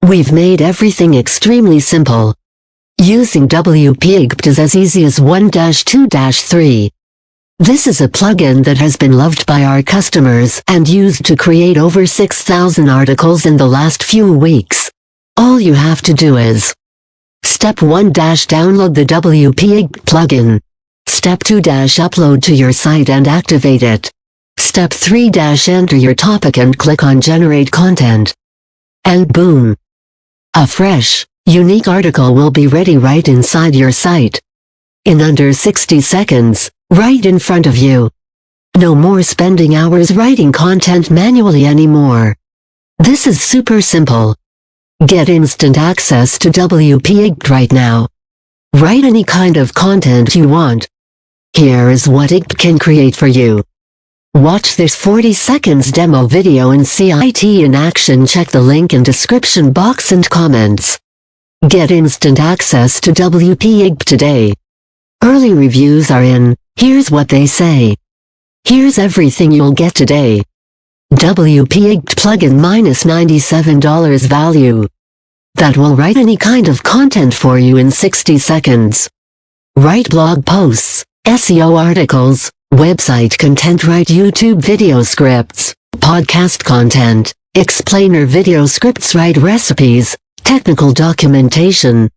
We've made everything extremely simple. Using AiGPT is as easy as 1-2-3. This is a plugin that has been loved by our customers and used to create over 6,000 articles in the last few weeks. All you have to do is: Step 1 download the AiGPT plugin. Step 2 upload to your site and activate it. Step 3 enter your topic and click on Generate Content. And boom! A fresh, unique article will be ready right inside your site. In under 60 seconds, right in front of you. No more spending hours writing content manually anymore. This is super simple. Get instant access to AiGPT right now. Write any kind of content you want. Here is what AiGPT can create for you. Watch this 40 seconds demo video and see it in action. Check the link in description box and comments. Get instant access to AiGPT today. Early reviews are in. Here's what they say. Here's everything you'll get today. AiGPT plugin -$97 value. That will write any kind of content for you in 60 seconds. Write blog posts, SEO articles, website content, write YouTube video scripts, podcast content, explainer video scripts, write recipes, technical documentation,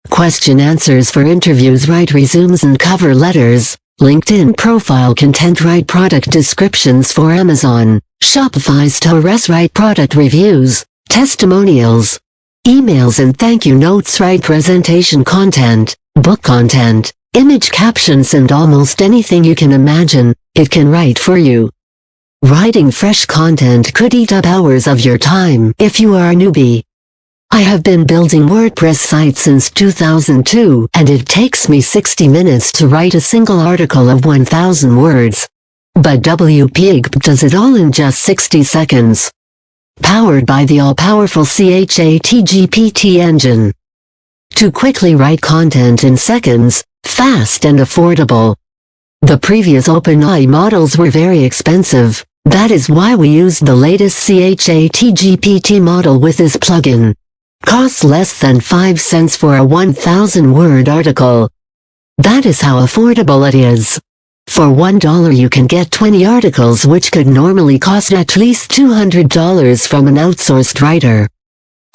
question answers for interviews, write resumes and cover letters, LinkedIn profile content, write product descriptions for Amazon, Shopify stores, write product reviews, testimonials, emails and thank you notes, write presentation content, book content, image captions and almost anything you can imagine, it can write for you. Writing fresh content could eat up hours of your time if you are a newbie. I have been building WordPress sites since 2002 and it takes me 60 minutes to write a single article of 1,000 words. But AiGPT does it all in just 60 seconds. Powered by the all-powerful AiGPT engine. To quickly write content in seconds, fast and affordable. The previous OpenAI models were very expensive. That is why we used the latest AiGPT model with this plugin. Costs less than 5 cents for a 1,000-word article. That is how affordable it is. For $1 you can get 20 articles which could normally cost at least $200 from an outsourced writer.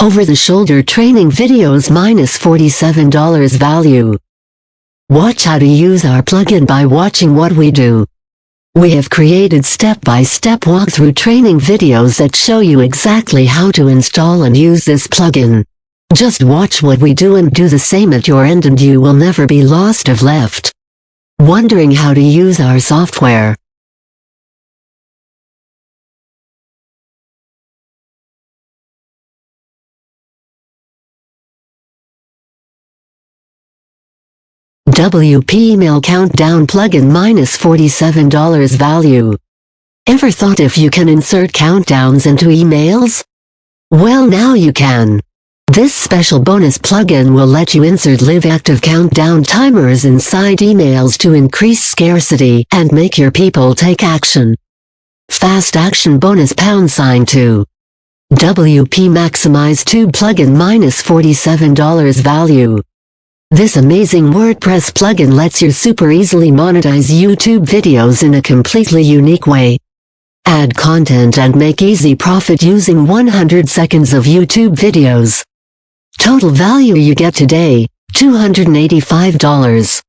Over-the-shoulder training videos -$47 value. Watch how to use our plugin by watching what we do. We have created step-by-step walkthrough training videos that show you exactly how to install and use this plugin. Just watch what we do and do the same at your end and you will never be lost or left wondering how to use our software. AiGPT email countdown plugin -$47 value. Ever thought if you can insert countdowns into emails? Well, now you can. This special bonus plugin will let you insert live active countdown timers inside emails to increase scarcity and make your people take action. Fast action bonus #2. AiGPT Maximize 2 plugin -$47 value. This amazing WordPress plugin lets you super easily monetize YouTube videos in a completely unique way. Add content and make easy profit using 100 seconds of YouTube videos. Total value you get today, $285.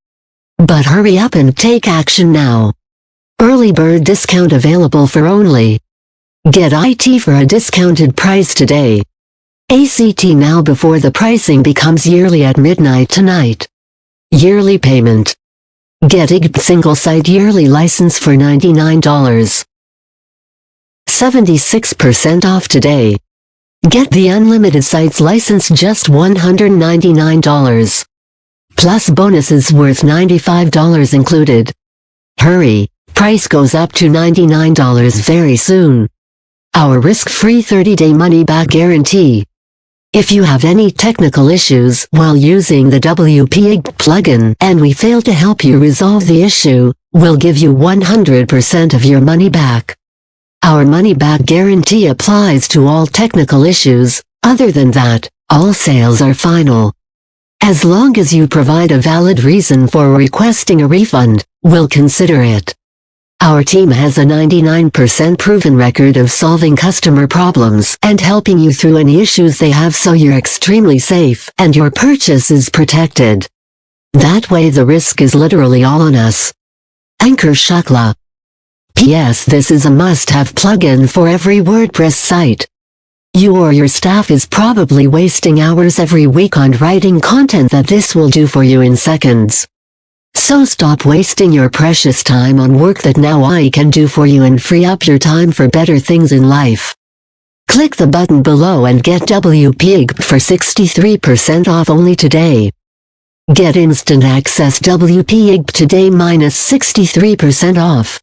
But hurry up and take action now. Early bird discount available for only. Get IT for a discounted price today. ACT now before the pricing becomes yearly at midnight tonight. Yearly payment. Get AiGPT single site yearly license for $99. 76% off today. Get the unlimited sites license just $199. Plus bonuses worth $95 included. Hurry, price goes up to $99 very soon. Our risk-free 30-day money-back guarantee. If you have any technical issues while using the AiGPT plugin and we fail to help you resolve the issue, we'll give you 100% of your money back. Our money-back guarantee applies to all technical issues. Other than that, All sales are final. As long as you provide a valid reason for requesting a refund, we'll consider it. Our team has a 99% proven record of solving customer problems and helping you through any issues they have, so you're extremely safe and your purchase is protected. That way the risk is literally all on us. Anchor Shukla. P.S. This is a must-have plugin for every WordPress site. You or your staff is probably wasting hours every week on writing content that this will do for you in seconds. So stop wasting your precious time on work that now AI can do for you and free up your time for better things in life. Click the button below and get AiGPT for 63% off only today. Get instant access AiGPT today -63% off.